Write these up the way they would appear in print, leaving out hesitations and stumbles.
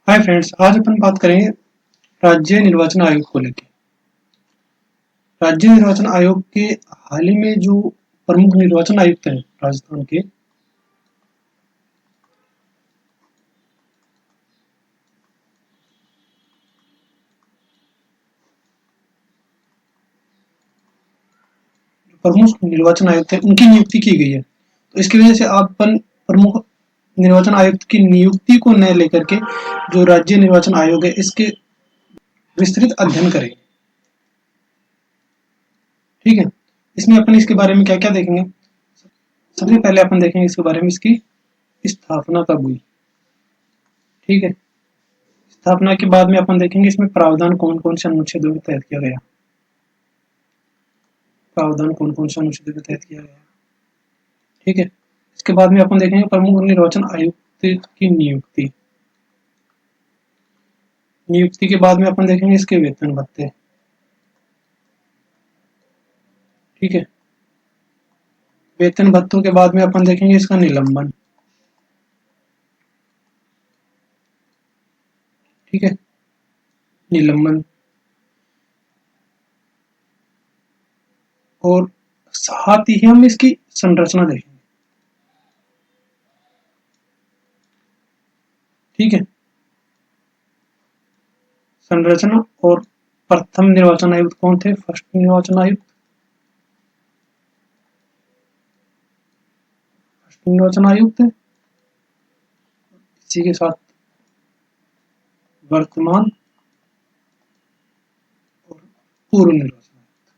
Hi friends, आज अपन बात करेंगे राज्य निर्वाचन आयोग को लेकर। राज्य निर्वाचन आयोग के हाल ही में जो प्रमुख निर्वाचन आयुक्त हैं राजस्थान के, प्रमुख निर्वाचन आयुक्त हैं उनकी नियुक्ति की गई है। तो इसकी वजह से अपन प्रमुख निर्वाचन आयुक्त की नियुक्ति को न लेकर के जो राज्य निर्वाचन आयोग है इसके विस्तृत अध्ययन करेंगे। ठीक है, इसमें अपन इसके बारे में क्या क्या देखेंगे। सबसे पहले अपन देखेंगे इसके बारे में इसकी स्थापना कब हुई। ठीक है, स्थापना के बाद में अपन देखेंगे इसमें प्रावधान कौन कौन से अनुच्छेदों के तहत किया गया। प्रावधान कौन कौन से अनुच्छेदों के तहत किया गया। ठीक है, इसके बाद में अपन देखेंगे प्रमुख निर्वाचन आयुक्त की नियुक्ति। नियुक्ति के बाद में अपन देखेंगे इसके वेतन भत्ते। ठीक है, वेतन भत्तों के बाद में अपन देखेंगे इसका निलंबन। ठीक है, निलंबन और साथ ही हम इसकी संरचना देखेंगे। ठीक है, संरचना और प्रथम निर्वाचन आयुक्त कौन थे। फर्स्ट निर्वाचन आयुक्त, निर्वाचन आयुक्त इसी के साथ वर्तमान और पूर्व निर्वाचन आयुक्त,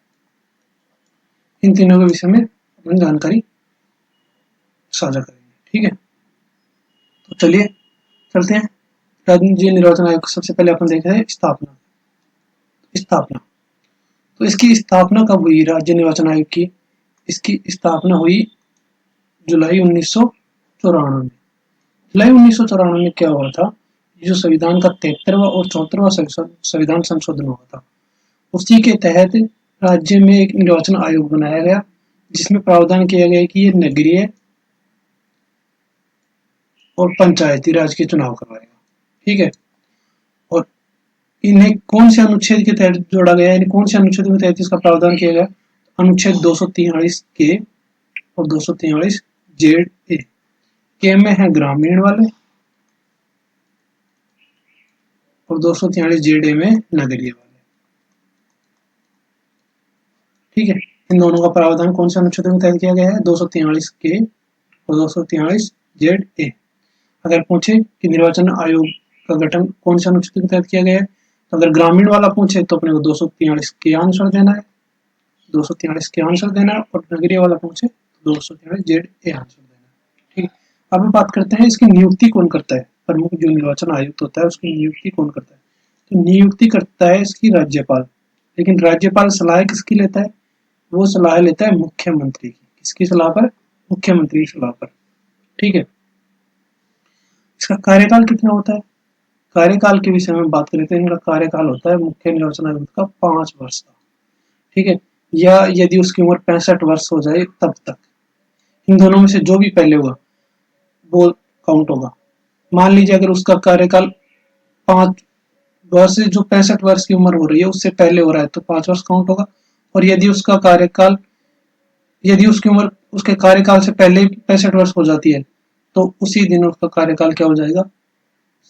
इन तीनों के विषय में अपन जानकारी साझा करेंगे। ठीक है, तो चलिए चलते हैं राज्य निर्वाचन आयोग। सबसे पहले अपन देख रहे हैं स्थापना। स्थापना तो इसकी स्थापना कब हुई राज्य निर्वाचन आयोग की। इसकी स्थापना हुई जुलाई 1994 में। जुलाई 1994 में क्या हुआ था, जो संविधान का 73वां और 74वां संविधान संशोधन हुआ था, उसी के तहत राज्य में एक निर्वाचन आयोग बनाया गया, जिसमें प्रावधान किया गया कि ये नगरीय और पंचायती राज के चुनाव करवाएगा। ठीक है, और इन्हें कौन से अनुच्छेद के तहत जोड़ा गया, यानी कौन से अनुच्छेद के तहत इसका प्रावधान किया गया। अनुच्छेद 243 के और 243 जेड ए के में है ग्रामीण वाले और 243 जेड ए में नगरीय वाले। ठीक है, इन दोनों का प्रावधान कौन से अनुच्छेदों के तहत किया गया है, 243 के और 243 जेड ए। अगर पूछे कि निर्वाचन आयोग का गठन कौन से अनुच्छेद के तहत किया गया है, तो अगर ग्रामीण वाला पूछे तो अपने को 243 के आंसर देना है, 243 के आंसर देना है, और नगरीय वाला पूछे तो 243 जेड ए आंसर देना है। ठीक है, अब हम बात करते हैं इसकी नियुक्ति कौन करता है। प्रमुख जो निर्वाचन आयुक्त होता है उसकी नियुक्ति कौन करता है, तो नियुक्ति करता है इसकी राज्यपाल। लेकिन राज्यपाल सलाह किसकी लेता है, वो सलाह लेता है मुख्यमंत्री की। किसकी सलाह पर, मुख्यमंत्री की सलाह पर। ठीक है, इसका कार्यकाल कितना होता है। कार्यकाल के विषय में बात करें तो इनका कार्यकाल होता है मुख्य निर्वाचन आयुक्त का 5 वर्ष का। ठीक है, या यदि उसकी उम्र 65 वर्ष हो जाए तब तक। इन दोनों में से जो भी पहले होगा वो काउंट होगा। मान लीजिए अगर उसका कार्यकाल 5 वर्ष से जो 65 वर्ष की उम्र हो रही है उससे पहले हो रहा है तो 5 वर्ष काउंट होगा। और यदि उसका कार्यकाल, यदि उसकी उम्र उसके कार्यकाल से पहले 65 वर्ष हो जाती है तो उसी दिन उसका कार्यकाल क्या हो जाएगा,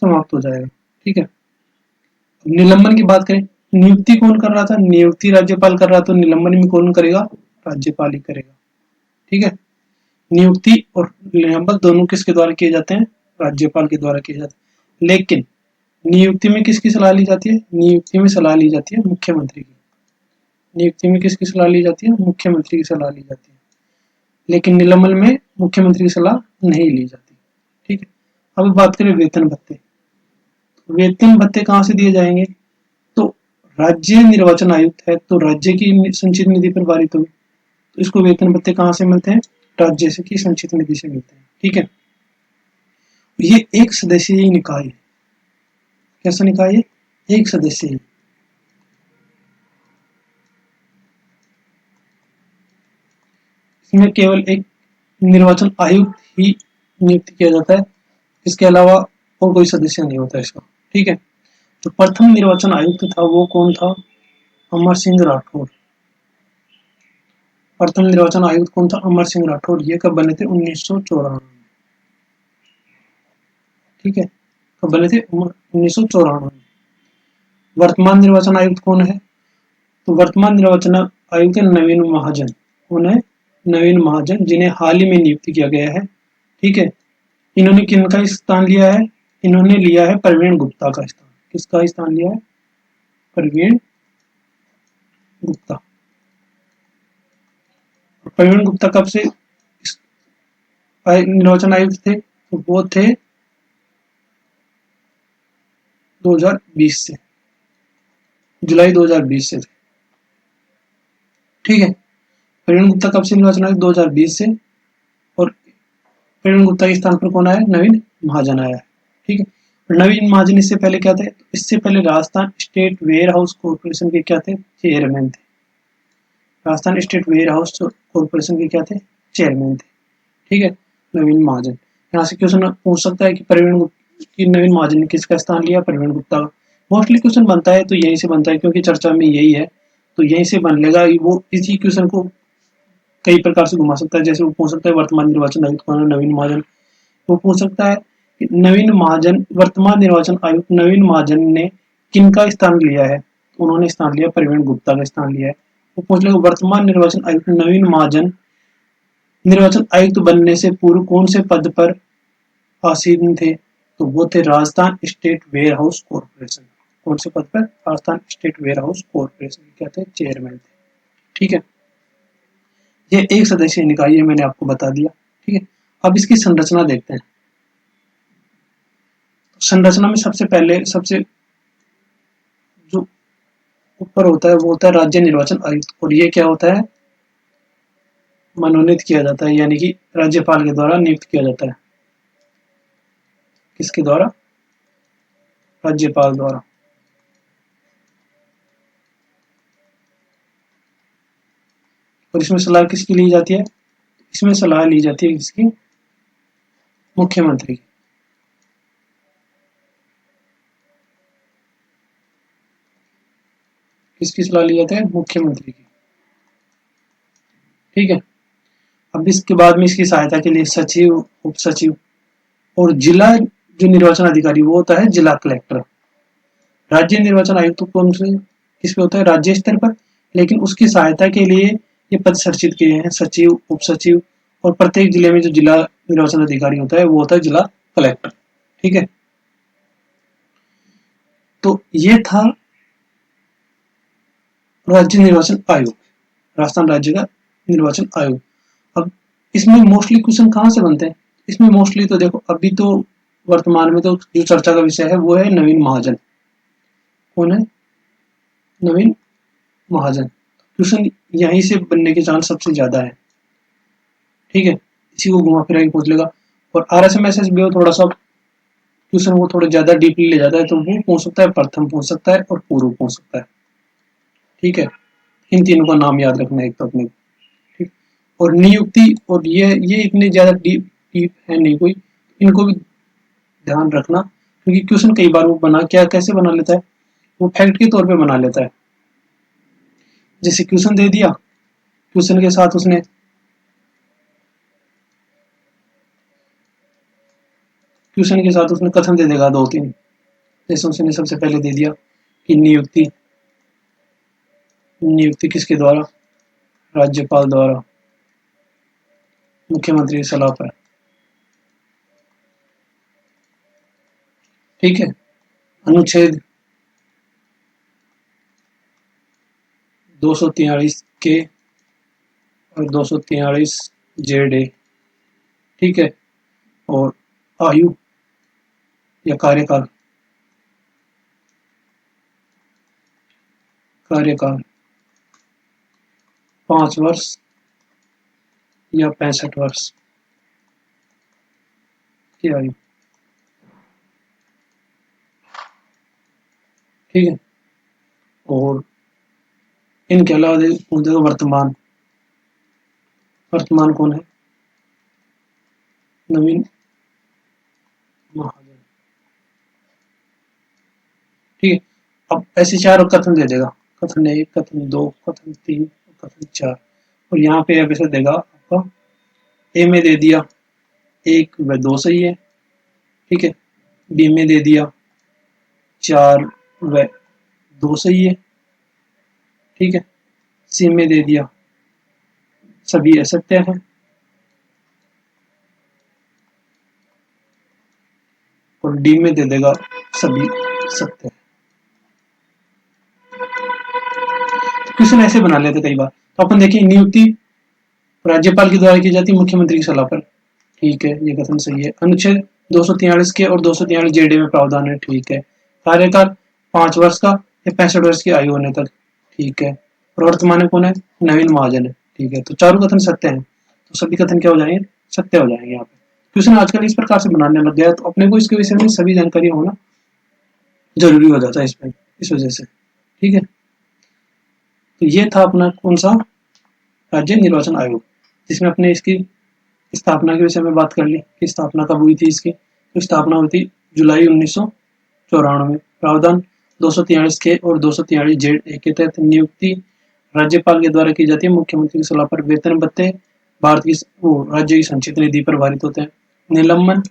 समाप्त हो जाएगा। ठीक है, निलंबन की बात करें, नियुक्ति कौन कर रहा था, नियुक्ति राज्यपाल कर रहा था, तो निलंबन भी कौन करेगा, राज्यपाल ही करेगा। ठीक है, नियुक्ति और निलंबन दोनों किसके द्वारा किए जाते हैं, राज्यपाल के द्वारा किए जाते हैं। लेकिन नियुक्ति में किसकी सलाह ली जाती है, नियुक्ति में सलाह ली जाती है मुख्यमंत्री की। नियुक्ति में किसकी सलाह ली जाती है, मुख्यमंत्री की सलाह ली जाती है। लेकिन निलंबन में मुख्यमंत्री की सलाह नहीं ली जाती। ठीक है, अब बात करें वेतन भत्ते। वेतन भत्ते कहाँ से दिए जाएंगे, तो राज्य निर्वाचन आयुक्त है तो राज्य की संचित निधि पर पारित होगी, तो इसको वेतन भत्ते कहाँ से मिलते हैं, राज्य से की संचित निधि से मिलते हैं। ठीक है, ये एक सदस्यीय निकाय है। कैसा निकाय है, एक सदस्यीय। इसमें केवल एक निर्वाचन आयुक्त ही नियुक्त किया जाता है, इसके अलावा और कोई सदस्य नहीं होता इसका। ठीक है। तो प्रथम निर्वाचन आयुक्त था वो कौन था? अमर सिंह राठौर। प्रथम निर्वाचन आयुक्त कौन था? अमर सिंह राठौर। ये कब बने थे? 1994। ठीक है, कब बने थे? 1994। वर्तमान निर्वाचन आयुक्त कौन है? तो वर्तमान निर्वाचन आयुक्त नवीन महाजन। कौन है? नवीन महाजन, जिन्हें हाल ही में नियुक्त किया गया है। ठीक है, इन्होंने किनका स्थान लिया है? इन्होंने लिया है प्रवीण गुप्ता का स्थान। किसका स्थान लिया है? प्रवीण गुप्ता। प्रवीण गुप्ता कब से निर्वाचन आयुक्त थे? तो वो थे 2020 से, जुलाई 2020 से थे। ठीक है, प्रवीण गुप्ता कब से निर्वाचन आयुक्त? 2020 से। और प्रवीण गुप्ता के स्थान पर कौन आया? नवीन महाजन आया है। ठीक है, और नवीन महाजन इससे पहले क्या थे? इससे पहले Rajasthan state warehouse corporation के क्या थे? चेयरमैन थे। Rajasthan state warehouse corporation के क्या थे? चेयरमैन थे। ठीक है, नवीन महाजन। यहाँ से क्वेश्चन पूछ सकता है कि नवीन महाजन ने किसका स्थान लिया? प्रवीण गुप्ता का। मोस्टली क्वेश्चन बनता है तो यहीं से बनता है, क्योंकि चर्चा में यही है, तो यहीं से बन लेगा। वो इसी क्वेश्चन को कई प्रकार से घुमा सकता है। जैसे वो पूछ सकता है वर्तमान निर्वाचन आयुक्त कौन है? नवीन महाजन। वो पूछ सकता है कि नवीन महाजन, वर्तमान निर्वाचन आयुक्त नवीन महाजन ने किनका स्थान लिया है? उन्होंने स्थान लिया प्रवीण गुप्ता का स्थान लिया है। वो पूछ लेगा वर्तमान निर्वाचन आयुक्त नवीन महाजन निर्वाचन आयुक्त बनने से पूर्व कौन से पद पर आसीन थे? तो वो थे Rajasthan state warehouse corporation. कौन से पद पर? Rajasthan state warehouse corporation क्या थे? चेयरमैन थे। ठीक है, ये एक सदस्यीय निकाय है, मैंने आपको बता दिया। ठीक है, अब इसकी संरचना देखते हैं। संरचना में सबसे पहले, सबसे जो ऊपर होता है वो होता है राज्य निर्वाचन आयुक्त, और ये क्या होता है? मनोनीत किया जाता है, यानी कि राज्यपाल के द्वारा नियुक्त किया जाता है। किसके द्वारा? राज्यपाल द्वारा। और इसमें सलाह किसकी ली जाती है? इसमें सलाह ली जाती है किसकी? मुख्यमंत्री की। किसकी सलाह ली जाती है? मुख्यमंत्री की। ठीक है, अब इसके बाद में इसकी सहायता के लिए सचिव, उप सचिव और जिला जो निर्वाचन अधिकारी वो होता है जिला कलेक्टर। राज्य निर्वाचन आयुक्त कौन से किस पे होता है? राज्य स्तर पर। लेकिन उसकी सहायता के लिए ये पद सृजित किए हैं, सचिव, उप सचिव, और प्रत्येक जिले में जो जिला निर्वाचन अधिकारी होता है वो होता है जिला कलेक्टर। ठीक है, तो ये था राज्य निर्वाचन आयोग, राजस्थान राज्य का निर्वाचन आयोग। अब इसमें मोस्टली क्वेश्चन कहाँ से बनते हैं? इसमें मोस्टली तो देखो, अभी तो वर्तमान में तो जो चर्चा का विषय है वो है नवीन महाजन। कौन है? नवीन महाजन। क्वेश्चन यहीं से बनने के चांस सबसे ज्यादा है। ठीक है, इसी को घुमा फिरा के पूछ लेगा। और RSMSS भी थोड़ा सा क्वेश्चन वो थोड़ा ज्यादा डीपली ले जाता है, तो वो पूछ सकता है, प्रथम पूछ सकता है और पूर्व पूछ सकता है। ठीक है, इन तीनों का नाम याद रखना है एक तो अपने। ठीक, और नियुक्ति, और ये इतने ज्यादा डीप डीप है नहीं कोई, इनको भी ध्यान रखना, क्योंकि क्वेश्चन कई बार वो बना क्या कैसे बना लेता है, वो फैक्ट के तौर पे बना लेता है। जैसे क्वेश्चन दे दिया, क्वेश्चन के साथ उसने कथन दे देगा दो तीन। जैसे उसने सबसे पहले दे दिया कि नियुक्ति, नियुक्ति किसके द्वारा? राज्यपाल द्वारा, मुख्यमंत्री की सलाह पर। ठीक है, अनुच्छेद 243 के और 243 जेड ए। ठीक है, और आयु या कार्यकाल, कार्यकाल 5 वर्ष या 65 वर्ष की आयु। ठीक है, और इनके अलावा देखो वर्तमान, वर्तमान कौन है? नवीन महाजन। ठीक है। अब ऐसे चार कथन दे देगा, कथन 1, कथन 2, कथन 3, कथन 4, और यहाँ पे अब ऐसे देगा आपका ए में दे दिया 1 व 2 सही है, ठीक है। बी में दे दिया 4 व 2 सही है, ठीक है। सी में दे दिया सभी असत्य है, और डी में दे देगा सभी सत्य है। क्वेश्चन ऐसे बना लेते कई बार। तो अपन देखिए, नियुक्ति राज्यपाल के द्वारा की जाती है मुख्यमंत्री की सलाह पर, ठीक है, ये कथन सही है। अनुच्छेद 243 के और 243 जेडे में प्रावधान है, ठीक है। कार्यकाल 5 वर्ष का या 65 वर्ष की आयु होने तक, ठीक है। और वर्तमान में कौन है? नवीन महाजन है, ठीक है। तो चारों कथन सत्य हैं, तो सभी कथन क्या हो जाएंगे? सत्य हो जाएंगे। यहाँ पे क्वेश्चन आजकल इस प्रकार से बनाने लग गया है, तो अपने को इसके विषय में सभी जानकारी होना जरूरी हो जाता है इसमें, इस वजह से, ठीक है। तो ये था अपना कौन सा? राज्य निर्वाचन आयोग, जिसमें अपने इसकी स्थापना के विषय में बात कर ली कि स्थापना कब हुई थी इसकी। तो स्थापना हुई थी जुलाई 1994। प्रावधान 243 के और 243 जेड ए के तहत नियुक्ति राज्यपाल के द्वारा की जाती है मुख्यमंत्री की सलाह पर। वेतन भत्ते भारत की राज्य की संचित निधि पर भारित होते हैं। निलंबन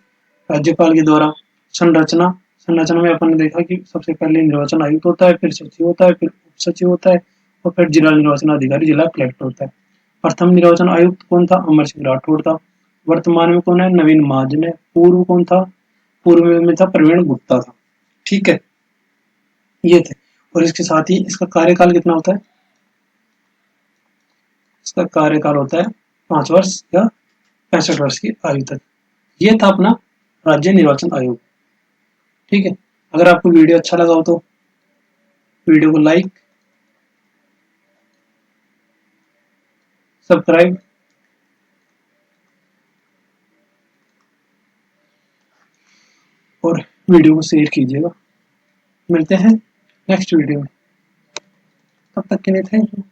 राज्यपाल के द्वारा। संरचना संरचना में अपन ने देखा कि सबसे पहले निर्वाचन आयुक्त होता है, फिर सचिव होता है, फिर उप सचिव होता है, और फिर जिला निर्वाचन अधिकारी, जिला कलेक्टर होता है। प्रथम निर्वाचन आयुक्त कौन था? अमर सिंह राठौड़ था। वर्तमान में कौन है? नवीन महाजन है। पूर्व कौन था? पूर्व में था प्रवीण गुप्ता था, ठीक है। ये थे। और इसके साथ ही इसका कार्यकाल कितना होता है? इसका कार्यकाल होता है 5 वर्ष या 65 वर्ष की आयु तक। ये था अपना राज्य निर्वाचन आयोग, ठीक है। अगर आपको वीडियो अच्छा लगा हो तो वीडियो को लाइक, सब्सक्राइब और वीडियो को शेयर कीजिएगा। मिलते हैं नेक्स्ट वीडियो में, तब तक के लिए थैंक यू।